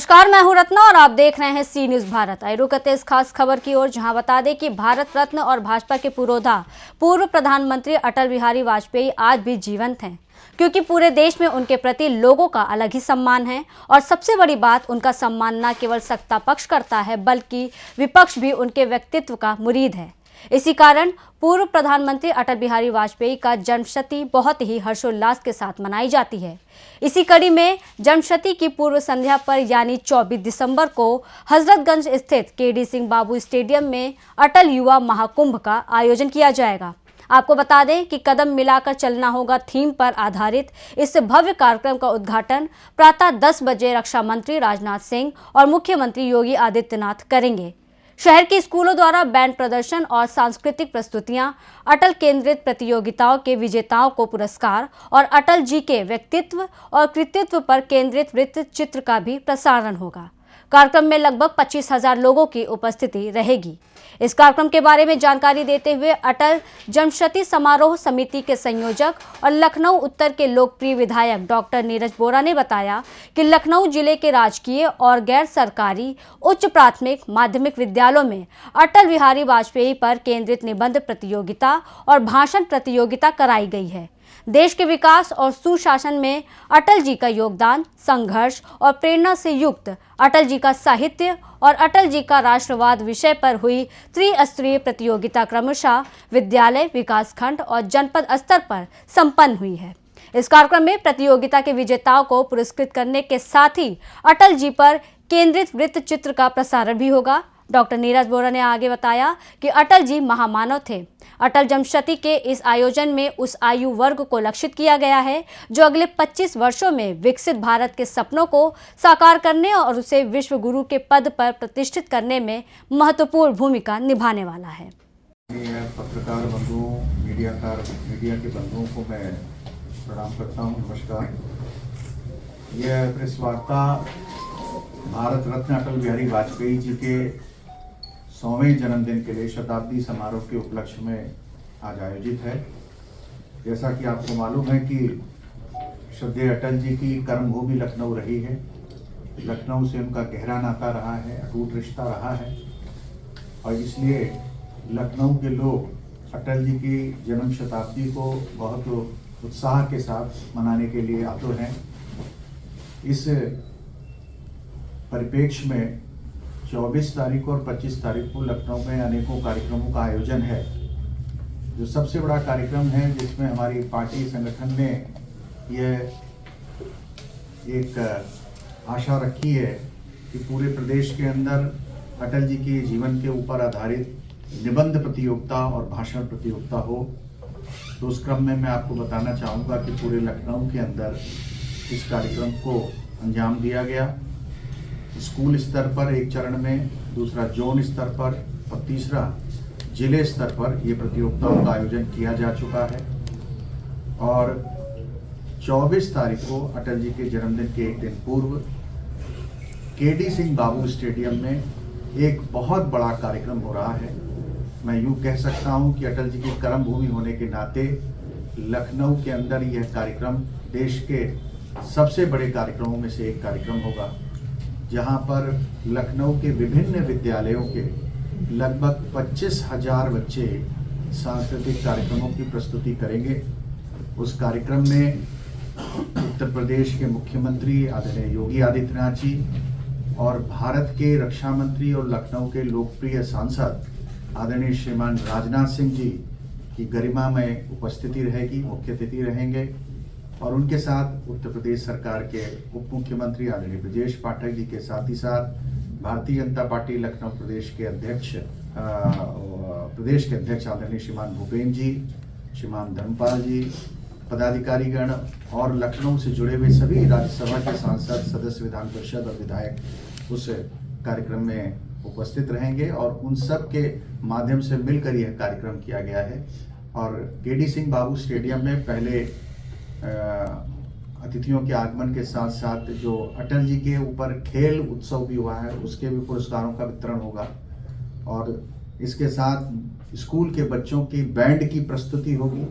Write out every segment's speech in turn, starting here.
नमस्कार, मैं हूं रत्ना और आप देख रहे हैं सी न्यूज भारत। आइए रुक करते हैं इस खास खबर की ओर, जहां बता दें कि भारत रत्न और भाजपा के पुरोधा पूर्व प्रधानमंत्री अटल बिहारी वाजपेयी आज भी जीवंत हैं, क्योंकि पूरे देश में उनके प्रति लोगों का अलग ही सम्मान है। और सबसे बड़ी बात, उनका सम्मान न केवल सत्ता पक्ष करता है, बल्कि विपक्ष भी उनके व्यक्तित्व का मुरीद है। इसी कारण पूर्व प्रधानमंत्री अटल बिहारी वाजपेयी का जन्मशती बहुत ही हर्षोल्लास के साथ मनाई जाती है। इसी कड़ी में जन्मशती की पूर्व संध्या पर यानी 24 दिसंबर को हजरतगंज स्थित केडी सिंह बाबू स्टेडियम में अटल युवा महाकुंभ का आयोजन किया जाएगा। आपको बता दें कि कदम मिलाकर चलना होगा थीम पर आधारित इस भव्य कार्यक्रम का उद्घाटन प्रातः 10 बजे रक्षा मंत्री राजनाथ सिंह और मुख्यमंत्री योगी आदित्यनाथ करेंगे। शहर के स्कूलों द्वारा बैंड प्रदर्शन और सांस्कृतिक प्रस्तुतियां, अटल केंद्रित प्रतियोगिताओं के विजेताओं को पुरस्कार और अटल जी के व्यक्तित्व और कृतित्व पर केंद्रित वृत्त चित्र का भी प्रसारण होगा। कार्यक्रम में लगभग 25,000 लोगों की उपस्थिति रहेगी। इस कार्यक्रम के बारे में जानकारी देते हुए अटल जन्मशती समारोह समिति के संयोजक और लखनऊ उत्तर के लोकप्रिय विधायक डॉक्टर नीरज बोरा ने बताया कि लखनऊ जिले के राजकीय और गैर सरकारी उच्च प्राथमिक माध्यमिक विद्यालयों में अटल बिहारी वाजपेयी पर केंद्रित निबंध प्रतियोगिता और भाषण प्रतियोगिता कराई गई है। देश के विकास और सुशासन में अटल जी का योगदान, संघर्ष और प्रेरणा से युक्त अटल जी का साहित्य और अटल जी का राष्ट्रवाद विषय पर हुई त्रिस्तरीय प्रतियोगिता क्रमशः विद्यालय, विकासखंड और जनपद स्तर पर संपन्न हुई है। इस कार्यक्रम में प्रतियोगिता के विजेताओं को पुरस्कृत करने के साथ ही अटल जी पर केंद्रित वृत्त चित्र का प्रसारण भी होगा। डॉक्टर नीरज बोरा ने आगे बताया कि अटल जी महामानव थे। अटल जन्मशती के इस आयोजन में उस आयु वर्ग को लक्षित किया गया है जो अगले 25 वर्षों में विकसित भारत के सपनों को साकार करने और उसे विश्व गुरु के पद पर प्रतिष्ठित करने में महत्वपूर्ण भूमिका निभाने वाला है। पत्रकार बंधुओं, मीडिया के बंधुओं को मैं प्रणाम करता हूँ। नमस्कार। यह प्रेस वार्ता भारत रत्न अटल बिहारी वाजपेयी जी के 100वें जन्मदिन के लिए शताब्दी समारोह के उपलक्ष्य में आज आयोजित है। जैसा कि आपको मालूम है कि श्रद्धेय अटल जी की कर्मभूमि लखनऊ रही है। लखनऊ से उनका गहरा नाता रहा है, अटूट रिश्ता रहा है और इसलिए लखनऊ के लोग अटल जी की जन्म शताब्दी को बहुत उत्साह के साथ मनाने के लिए आतुर हैं। इस परिप्रेक्ष्य में 24 तारीख और 25 तारीख को लखनऊ में अनेकों कार्यक्रमों का आयोजन है। जो सबसे बड़ा कार्यक्रम है जिसमें हमारी पार्टी संगठन ने यह एक आशा रखी है कि पूरे प्रदेश के अंदर अटल जी के जीवन के ऊपर आधारित निबंध प्रतियोगिता और भाषण प्रतियोगिता हो। तो उस क्रम में मैं आपको बताना चाहूँगा कि पूरे लखनऊ के अंदर इस कार्यक्रम को अंजाम दिया गया। स्कूल स्तर पर एक चरण में, दूसरा जोन स्तर पर और तीसरा जिले स्तर पर ये प्रतियोगिताओं का आयोजन किया जा चुका है। और 24 तारीख को अटल जी के जन्मदिन के एक दिन पूर्व केडी सिंह बाबू स्टेडियम में एक बहुत बड़ा कार्यक्रम हो रहा है। मैं यूँ कह सकता हूँ कि अटल जी की कर्मभूमि होने के नाते लखनऊ के अंदर यह कार्यक्रम देश के सबसे बड़े कार्यक्रमों में से एक कार्यक्रम होगा, जहां पर लखनऊ के विभिन्न विद्यालयों के लगभग 25,000 बच्चे सांस्कृतिक कार्यक्रमों की प्रस्तुति करेंगे। उस कार्यक्रम में उत्तर प्रदेश के मुख्यमंत्री आदरणीय योगी आदित्यनाथ जी और भारत के रक्षा मंत्री और लखनऊ के लोकप्रिय सांसद आदरणीय श्रीमान राजनाथ सिंह जी की गरिमामय उपस्थिति रहेगी, मुख्य अतिथि रहेंगे। और उनके साथ उत्तर प्रदेश सरकार के उप मुख्यमंत्री आदरणीय ब्रजेश पाठक जी के साथ ही साथ भारतीय जनता पार्टी लखनऊ प्रदेश के अध्यक्ष आदरणीय श्रीमान भूपेन्द्र जी, श्रीमान धर्मपाल जी, पदाधिकारीगण और लखनऊ से जुड़े हुए सभी राज्यसभा के सांसद, सदस्य विधान परिषद और विधायक उस कार्यक्रम में उपस्थित रहेंगे। और उन सब के माध्यम से मिलकर यह कार्यक्रम किया गया है। और केडी सिंह बाबू स्टेडियम में पहले अतिथियों के आगमन के साथ साथ जो अटल जी के ऊपर खेल उत्सव भी हुआ है, उसके भी पुरस्कारों का वितरण होगा। और इसके साथ स्कूल के बच्चों की बैंड की प्रस्तुति होगी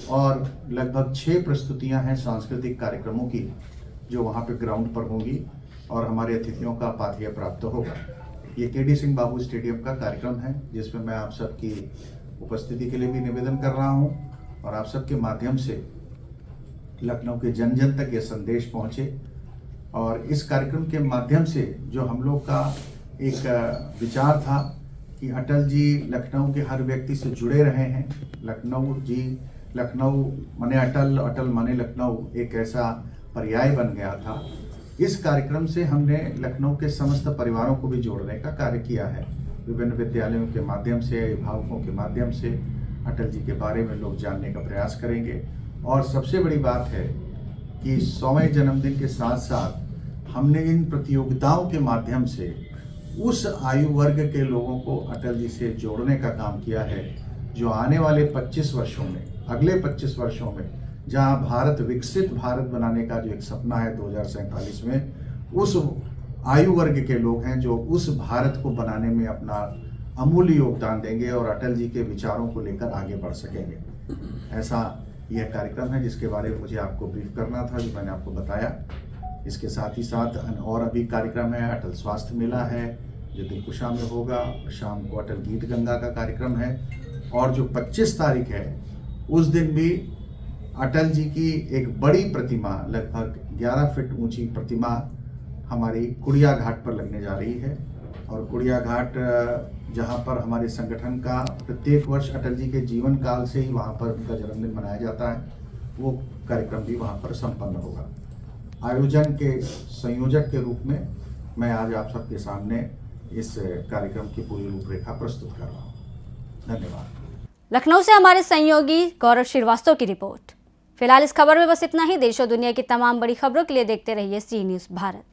और लगभग 6 प्रस्तुतियां हैं सांस्कृतिक कार्यक्रमों की जो वहां पे ग्राउंड पर होंगी। और हमारे अतिथियों का पाथेय प्राप्त होगा। ये केडी सिंह बाबू स्टेडियम का कार्यक्रम है जिसमें मैं आप सबकी उपस्थिति के लिए भी निवेदन कर रहा हूँ और आप सबके माध्यम से लखनऊ के जन जन तक ये संदेश पहुँचे। और इस कार्यक्रम के माध्यम से जो हम लोग का एक विचार था कि अटल जी लखनऊ के हर व्यक्ति से जुड़े रहे हैं। लखनऊ माने अटल, अटल माने लखनऊ एक ऐसा पर्याय बन गया था। इस कार्यक्रम से हमने लखनऊ के समस्त परिवारों को भी जोड़ने का कार्य किया है। विभिन्न विद्यालयों के माध्यम से, अभिभावकों के माध्यम से अटल जी के बारे में लोग जानने का प्रयास करेंगे। और सबसे बड़ी बात है कि 100वें जन्मदिन के साथ साथ हमने इन प्रतियोगिताओं के माध्यम से उस आयु वर्ग के लोगों को अटल जी से जोड़ने का काम किया है जो आने वाले 25 वर्षों में, अगले 25 वर्षों में जहां भारत विकसित भारत बनाने का जो एक सपना है 2047 में, उस आयु वर्ग के लोग हैं जो उस भारत को बनाने में अपना अमूल्य योगदान देंगे और अटल जी के विचारों को लेकर आगे बढ़ सकेंगे। ऐसा यह कार्यक्रम है जिसके बारे में मुझे आपको ब्रीफ करना था, जो मैंने आपको बताया। इसके साथ ही साथ और अभी कार्यक्रम है, अटल स्वास्थ्य मेला है जो दिलकुशा में होगा। शाम को अटल गीत गंगा का कार्यक्रम है और जो 25 तारीख है उस दिन भी अटल जी की एक बड़ी प्रतिमा, लगभग 11 फीट ऊंची प्रतिमा हमारी कुड़िया घाट पर लगने जा रही है। और कुड़िया घाट जहां पर हमारे संगठन का प्रत्येक वर्ष अटल जी के जीवन काल से ही वहां पर उनका जन्मदिन मनाया जाता है, वो कार्यक्रम भी वहां पर संपन्न होगा। आयोजन के संयोजक के रूप में मैं आज आप सबके सामने इस कार्यक्रम की पूरी रूपरेखा प्रस्तुत कर रहा हूँ। धन्यवाद। लखनऊ से हमारे सहयोगी गौरव श्रीवास्तव की रिपोर्ट। फिलहाल इस खबर में बस इतना ही। देश और दुनिया की तमाम बड़ी खबरों के लिए देखते रहिए सी न्यूज़ भारत।